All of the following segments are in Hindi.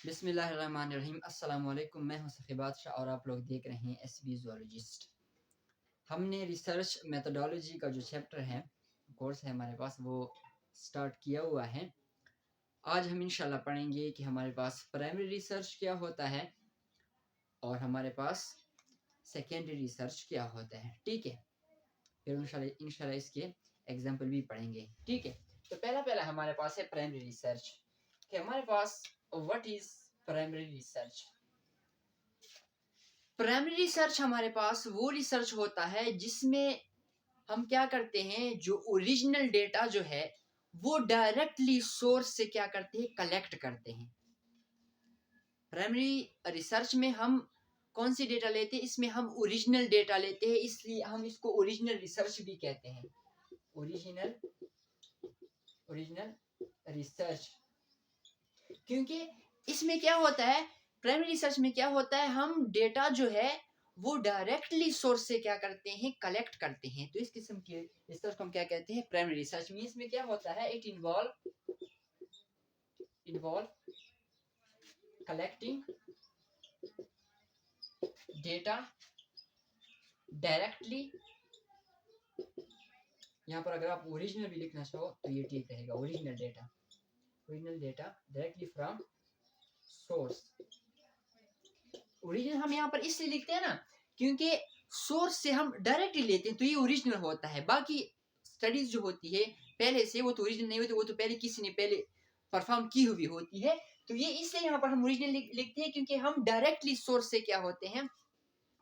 बिस्मिल्लाहिर्रहमानिर्रहीम। अस्सलाम वालेकुम। मैं हूं सखी बादशाह और आप लोग देख रहे हैं एसबी ज़ूलॉजिस्ट। हमने रिसर्च मेथोडोलॉजी का जो चैप्टर है, कोर्स है हमारे पास, वो स्टार्ट किया हुआ है। आज हम इंशाल्लाह पढ़ेंगे कि हमारे पास प्राइमरी रिसर्च क्या होता है और हमारे पास सेकेंडरी रिसर्च क्या होता है। ठीक है, फिर इंशाल्लाह इसके एग्जाम्पल भी पढ़ेंगे। ठीक है, तो पहला हमारे पास है प्राइमरी रिसर्च कि हमारे पास what is primary research. Primary research हमारे पास वो रिसर्च होता है जिसमें हम क्या करते हैं, जो ओरिजिनल डेटा जो है वो डायरेक्टली सोर्स से क्या करते हैं, कलेक्ट करते हैं। प्राइमरी रिसर्च में हम कौन सी डेटा लेते हैं, इसमें हम ओरिजिनल डेटा लेते हैं, इसलिए हम इसको ओरिजिनल रिसर्च भी कहते हैं। ओरिजिनल रिसर्च, क्योंकि इसमें क्या होता है, प्राइमरी रिसर्च में क्या होता है, हम डेटा जो है वो डायरेक्टली सोर्स से क्या करते हैं, कलेक्ट करते हैं। तो इस किस्म के रिसर्च को हम क्या कहते हैं, प्राइमरी रिसर्च। में इसमें क्या होता है, it involve collecting data directly. यहाँ पर अगर आप ओरिजिनल भी लिखना चाहो तो ये ठीक रहेगा। Original data directly from source. Original हम यहाँ पर इसलिए लिखते हैं ना, क्योंकि सोर्स से हम डायरेक्टली लेते हैं तो ये ओरिजिनल होता है। बाकी स्टडीज जो होती है पहले से, वो तो ओरिजिनल नहीं होती, वो तो पहले किसी ने पहले परफॉर्म की हुई होती है। तो ये इसलिए यहाँ पर हम ओरिजिनल लिखते हैं, क्योंकि हम डायरेक्टली सोर्स से क्या होते हैं,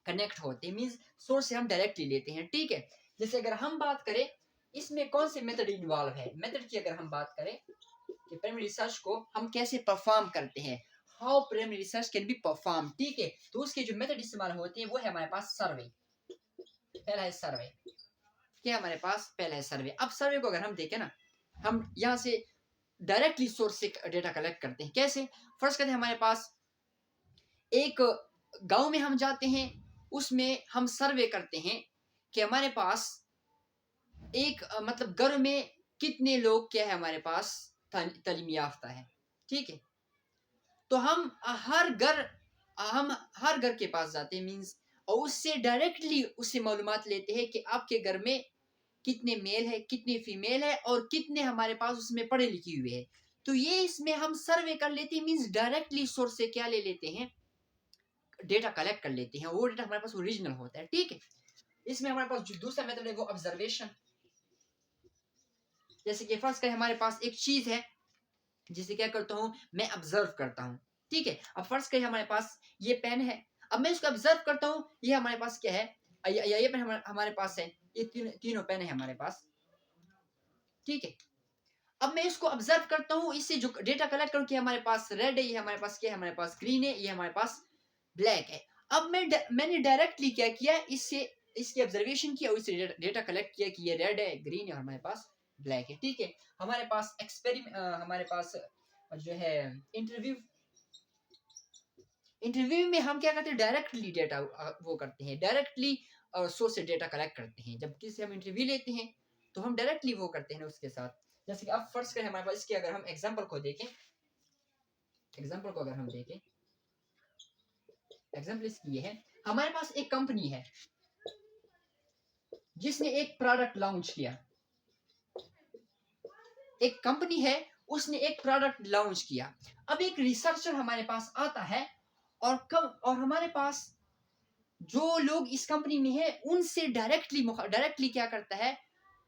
कनेक्ट होते हैं। मींस सोर्स से हम डायरेक्टली लेते हैं। ठीक है, जैसे अगर हम बात करें इसमें कौन से मेथड इन्वॉल्व है, मेथड की अगर हम बात करें कि प्राइमरी रिसर्च को हम कैसे परफॉर्म करते हैं, how primary research can be perform. ठीक है, तो उसके जो मेथड इस्तेमाल होते हैं वो है हमारे पास सर्वे। पहला है सर्वे। क्या हमारे पास पहला है सर्वे। अब सर्वे को अगर हम देखें ना, हम यहाँ से डायरेक्टली सोर्स से डेटा कलेक्ट करते हैं। कैसे, फर्स्ट कहते हैं हमारे पास एक गांव में हम जाते हैं, उसमें हम सर्वे करते हैं कि हमारे पास एक मतलब घर में कितने लोग क्या है हमारे पास तालीम याफ्ता है। ठीक है, तो हम हर घर के पास जाते हैं, मींस, और उससे डायरेक्टली उससे मालूमात लेते हैं कि आपके घर में कितने मेल है, कितने फीमेल है और कितने हमारे पास उसमें पढ़े लिखे हुए हैं। तो ये इसमें हम सर्वे कर लेते हैं, मींस डायरेक्टली सोर्स से क्या ले लेते हैं, डेटा कलेक्ट कर लेते हैं। वो डेटा हमारे पास ओरिजिनल होता है। ठीक है, इसमें हमारे पास जो दूसरा मेथड है वो ऑब्जर्वेशन। जैसे कि फर्स्ट करें हमारे पास एक चीज है जिसे क्या करता हूँ, मैं ऑब्जर्व करता हूँ। ठीक है, अब फर्स्ट करें हमारे पास ये पेन है, अब मैं इसको ऑब्जर्व करता हूँ, ये हमारे पास क्या है, ये पेन हमारे पास है, ये तीनों पेन है हमारे पास। ठीक है, अब मैं इसको ऑब्जर्व करता हूँ, इससे जो डेटा कलेक्ट करूँ कि हमारे पास रेड है, ये हमारे पास क्या है, हमारे पास ग्रीन है, ये हमारे पास ब्लैक है। अब मैंने डायरेक्टली क्या किया, इससे इसकी ऑब्जर्वेशन किया और इससे डेटा कलेक्ट किया कि ये रेड है, ग्रीन है और हमारे पास ब्लैक है। ठीक है, हमारे पास हमारे पास जो है इंटरव्यू में हम क्या करते हैं, डायरेक्टली डेटा वो करते हैं, डायरेक्टली सोर्स से डेटा कलेक्ट करते हैं। जब किसी हम इंटरव्यू लेते हैं तो हम डायरेक्टली वो करते हैं उसके साथ। जैसे कि अब फर्स्ट करें हमारे पास इसके, अगर हम एग्जांपल को देखें, एग्जांपल इसकी ये है, हमारे पास एक कंपनी है जिसने एक प्रोडक्ट लॉन्च किया। एक कंपनी है, उसने एक प्रोडक्ट लॉन्च किया। अब एक रिसर्चर हमारे पास आता है और हमारे पास जो लोग इस कंपनी में है उनसे डायरेक्टली क्या करता है,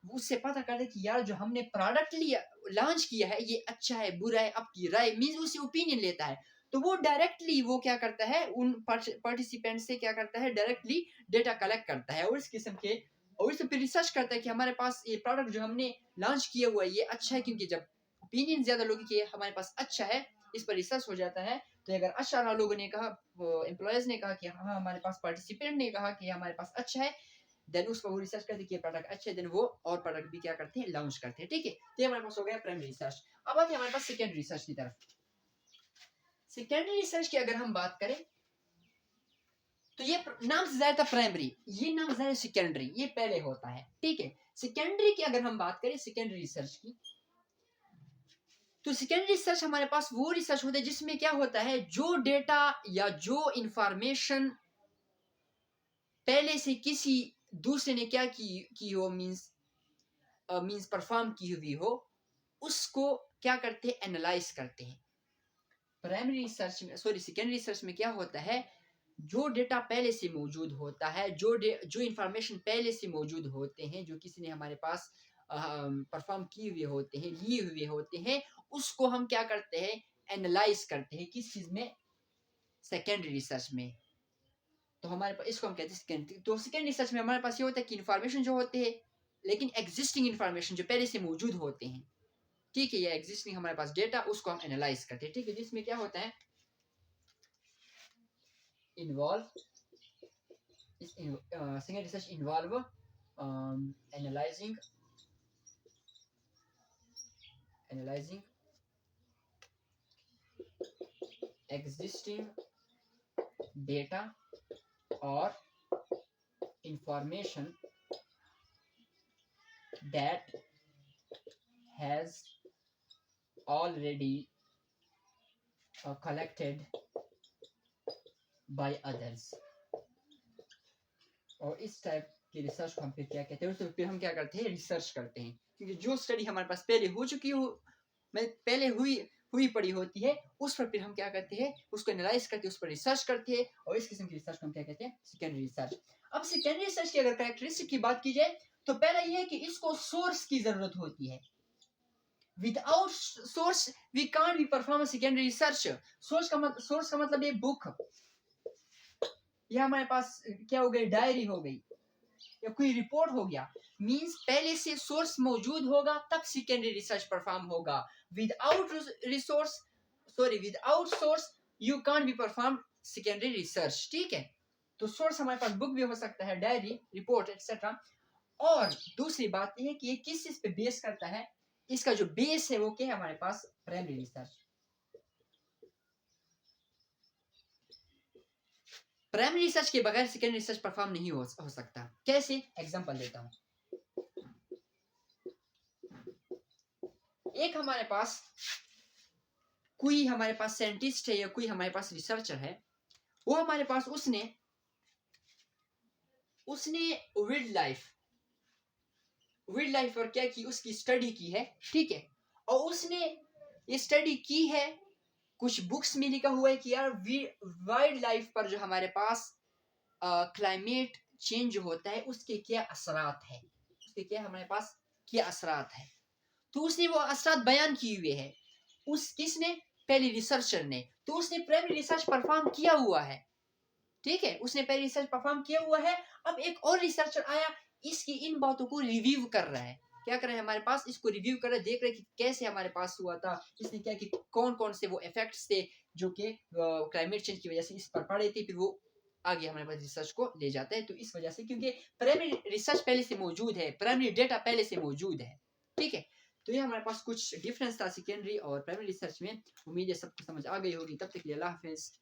उससे पता करता है कि यार जो हमने प्रोडक्ट लिया लॉन्च किया है ये अच्छा है बुरा है, आपकी राय, मींस उससे ओपिनियन लेता है। तो वो डायरेक्टली वो क्या करता है, उन पार्टिसिपेंट से क्या करता है, डायरेक्टली डेटा कलेक्ट करता है और इस किस्म के, और इससे फिर रिसर्च करता है कि हमारे पास ये प्रोडक्ट जो हमने लॉन्च किया हुआ है ये अच्छा है, क्योंकि जब ओपिनियन ज्यादा लोगों की हमारे पास अच्छा है, इस पर रिसर्च हो जाता है। तो अगर अच्छा रहा, लोगों ने कहा, एम्प्लॉयज ने कहा कि हाँ, हमारे पास पार्टिसिपेंट ने कहा कि हमारे पास अच्छा है, देन उस पर वो रिसर्च करते कि प्रोडक्ट अच्छे, देन वो और प्रोडक्ट भी क्या करते हैं, लॉन्च करते हैं। ठीक है, तो हमारे पास हो गया प्राइमरी रिसर्च। अब आते हैं हमारे पास सेकेंडरी रिसर्च की तरफ। सेकेंडरी रिसर्च की अगर हम बात करें तो ये नाम से ज्यादा प्राइमरी, ये नाम ज्यादा सेकेंडरी, ये पहले होता है। ठीक है, सेकेंडरी की अगर हम बात करें, सेकेंडरी रिसर्च की, तो सेकेंडरी रिसर्च हमारे पास वो रिसर्च होता है जिसमें क्या होता है, जो डेटा या जो इंफॉर्मेशन पहले से किसी दूसरे ने क्या की हो, मींस परफॉर्म की हुई हो, उसको क्या करते हैं, एनालाइज करते हैं। प्राइमरी रिसर्च में, सॉरी, सेकेंडरी रिसर्च में क्या होता है, जो डेटा पहले से मौजूद होता है, जो इंफॉर्मेशन पहले से मौजूद होते हैं, जो किसी ने हमारे पास परफॉर्म किए हुए होते हैं, लिए हुए होते हैं, उसको हम क्या करते हैं, एनालाइज करते हैं। किस चीज में, सेकेंडरी रिसर्च में। तो हमारे पास इसको हम कहते हैं सेकेंडरी। तो सेकेंडरी रिसर्च में हमारे पास ये होता है कि इंफॉर्मेशन जो होते हैं, लेकिन एग्जिस्टिंग इंफॉर्मेशन जो पहले से मौजूद होते हैं, ठीक है, ये एग्जिस्टिंग हमारे पास डेटा, उसको हम एनालाइज करते हैं, ठीक है, जिसमें क्या होता है, involve secondary research involve analysing existing data or information that has already collected by others। और इस टाइप की रिसर्च को हम फिर क्या कहते हैं, तो फिर हम क्या करते हैं, रिसर्च करते हैं, क्योंकि जो स्टडी हमारे पास पहले हो चुकी हो, पहले हुई पड़ी होती है, उस पर फिर हम क्या करते हैं, उसको एनालाइज करते हैं, उस पर रिसर्च करते हैं, और इस किस्म की रिसर्च को हम क्या कहते हैं, सेकेंडरी रिसर्च। अब सेकेंडरी रिसर्च की अगर कैरेक्टरिस्टिक की बात की जाए, तो पहला यह है कि इसको सोर्स की जरूरत होती है। Without source we can't be perform secondary research. Source का मतलब ये बुक, यह हमारे पास क्या हो गई, डायरी हो गई, या कोई रिपोर्ट हो गया, मींस पहले से सोर्स मौजूद होगा तब सेकेंडरी रिसर्च परफॉर्म होगा। Without source you can't be perform secondary research, ठीक है। तो सोर्स हमारे पास बुक भी हो सकता है, डायरी, रिपोर्ट एक्सेट्रा। और दूसरी बात यह है कि ये किस चीज पे बेस करता है, इसका जो बेस है वो क्या है, हमारे पास प्राइमरी रिसर्च। प्राइमरी रिसर्च के बगैर सेकेंडरी रिसर्च परफॉर्म नहीं हो सकता। कैसे, एग्जांपल देता हूं। एक हमारे पास कोई साइंटिस्ट है, या कोई हमारे पास रिसर्चर है, वो हमारे पास उसने वाइल्ड लाइफ पर क्या की, उसकी स्टडी की है, ठीक है। और उसने ये स्टडी की है, कुछ बुक्स में लिखा हुआ है कि यार वाइल्ड लाइफ पर जो हमारे पास क्लाइमेट चेंज होता है, उसके क्या असरात है, हमारे पास क्या असरात है। तो उसने वो असरात बयान किए हुए है, किसने, पहले रिसर्चर ने। तो उसने प्राइमरी रिसर्च परफॉर्म किया हुआ है, ठीक है, उसने पहले रिसर्च परफॉर्म किया हुआ है। अब एक और रिसर्चर आया, इसकी इन बातों को रिव्यू कर रहा है, क्या कर रहा है, हमारे पास इसको रिव्यू कर रहा है, देख रहे हैं कि कैसे हमारे पास हुआ था, इसने क्या कि कौन कौन से वो इफेक्ट्स थे जो कि क्लाइमेट चेंज की वजह से इस पर पड़े थे, फिर वो आगे हमारे पास रिसर्च को ले जाता है। तो इस वजह से, क्योंकि प्राइमरी रिसर्च पहले से मौजूद है, प्राइमरी डेटा पहले से मौजूद है, ठीक है। तो ये हमारे पास कुछ डिफरेंस था सेकेंडरी और प्राइमरी रिसर्च में। उम्मीद है सबको समझ आ गई होगी। तब तक के लिए अल्लाह हाफिज।